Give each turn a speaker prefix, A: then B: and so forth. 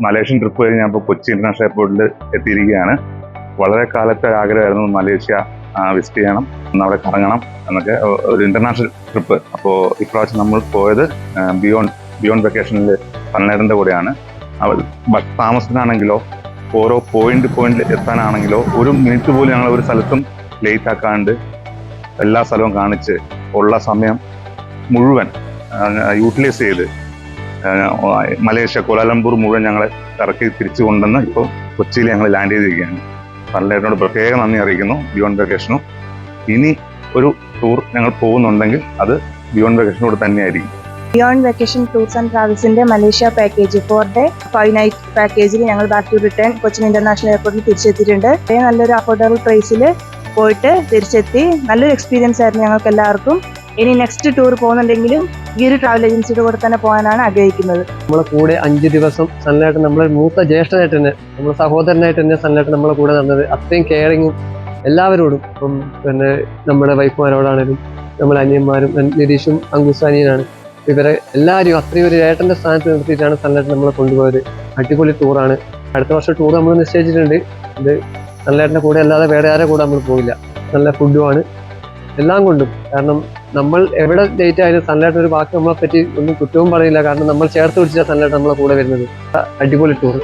A: Malaysian trip കഴിഞ്ഞ് ഞാൻ ഇപ്പോൾ കൊച്ചി ഇന്റർനാഷണൽ എയർപോർട്ടിൽ എത്തിയിരിക്കുകയാണ്. വളരെ കാലത്തെ ആഗ്രഹമായിരുന്നു മലേഷ്യ വിസിറ്റ് ചെയ്യണം, അവിടെ കറങ്ങണം എന്നൊക്കെ, ഒരു ഇന്റർനാഷണൽ ട്രിപ്പ്. അപ്പോൾ ഇപ്രാവശ്യം നമ്മൾ പോയത് ബിയോണ്ട് വെക്കേഷനിൽ സൺലൈറ്റിന്റെ കൂടെയാണ്. ബസ് താമസത്തിനാണെങ്കിലോ ഓരോ പോയിന്റിൽ എത്താനാണെങ്കിലോ ഒരു മിനിറ്റ് പോലും ഞങ്ങൾ ഒരു സ്ഥലത്തും ലേറ്റ് ആക്കാണ്ട് എല്ലാ സ്ഥലവും കാണിച്ച് ഉള്ള സമയം മുഴുവൻ യൂട്ടിലൈസ് ചെയ്ത് മലേഷ്യ കോലാലംപൂർ മുഴുവൻ ഞങ്ങളെ കറക്കി തിരിച്ചു കൊണ്ടുവന്ന് ഇപ്പോൾ കൊച്ചിയിൽ ഞങ്ങൾ ലാൻഡ് ചെയ്തിരിക്കുകയാണ്. സൺലൈറ്റിനോട് പ്രത്യേകം നന്ദി അറിയിക്കുന്നു. ബിയോണ്ട് വെക്കേഷനും ഇനി ഒരു ടൂർ ഞങ്ങൾ പോകുന്നുണ്ടെങ്കിൽ അത് ബിയോണ്ട് വെക്കേഷനോട് തന്നെയായിരിക്കും.
B: ബിയോണ്ട് വെക്കേഷൻ ടൂർസ് ആൻഡ് ട്രാവൽസിന്റെ മലേഷ്യ പാക്കേജ് 4 day 5 night പാക്കേജിൽ ഞങ്ങൾ back to return Cochin international എയർപോർട്ടിൽ തിരിച്ചെത്തിയിട്ടുണ്ട്. നല്ലൊരു അഫോർഡബിൾ പ്രൈസിൽ പോയിട്ട് തിരിച്ചെത്തി. നല്ലൊരു എക്സ്പീരിയൻസ് ആയിരുന്നു ഞങ്ങൾക്ക് എല്ലാവർക്കും. ഇനി നെക്സ്റ്റ് ടൂർ പോകുന്നുണ്ടെങ്കിലും ഈ ഒരു ട്രാവൽ ഏജൻസിയുടെ കൂടെ തന്നെ പോകാനാണ് ആഗ്രഹിക്കുന്നത്.
C: നമ്മളെ കൂടെ 5 ദിവസം സൺലൈറ്റ് നമ്മളെ മൂത്ത ജ്യേഷ്ഠനായിട്ട് തന്നെ, നമ്മുടെ സഹോദരനായിട്ട് തന്നെ സൺലൈറ്റ് നമ്മളെ കൂടെ നടന്നത്. അത്രയും കെയറിങ്ങും എല്ലാവരോടും, ഇപ്പം പിന്നെ നമ്മുടെ വൈഫുമാരോടാണേലും നമ്മുടെ അനിയന്മാരും നിരീഷും അങ്കുസാനിയനാണ്, ഇവരെ എല്ലാവരും അത്രയും ഒരു ഏട്ടൻ്റെ സ്ഥാനത്ത് നിർത്തിയിട്ടാണ് സൺലൈറ്റ് നമ്മളെ കൊണ്ടുപോയത്. അടിപൊളി ടൂറാണ്. അടുത്ത വർഷം ടൂർ നമ്മൾ നിശ്ചയിച്ചിട്ടുണ്ട്. ഇത് സൺലൈറ്റിൻ്റെ കൂടെ അല്ലാതെ വേറെ ആരെ കൂടെ നമ്മൾ പോയില്ല. നല്ല ഫുഡുമാണ് എല്ലാം കൊണ്ടും. കാരണം നമ്മൾ എവിടെ ഡേറ്റ് ആയാലും സൺലൈറ്റ് ഒരു വാക്ക് നമ്മളെ പറ്റി ഒന്നും കുറ്റവും പറയില്ല. കാരണം നമ്മൾ ചേർത്ത് പിടിച്ച സൺലൈറ്റ് നമ്മളെ കൂടെ വരുന്നത്. അടിപൊളി ടൂർ.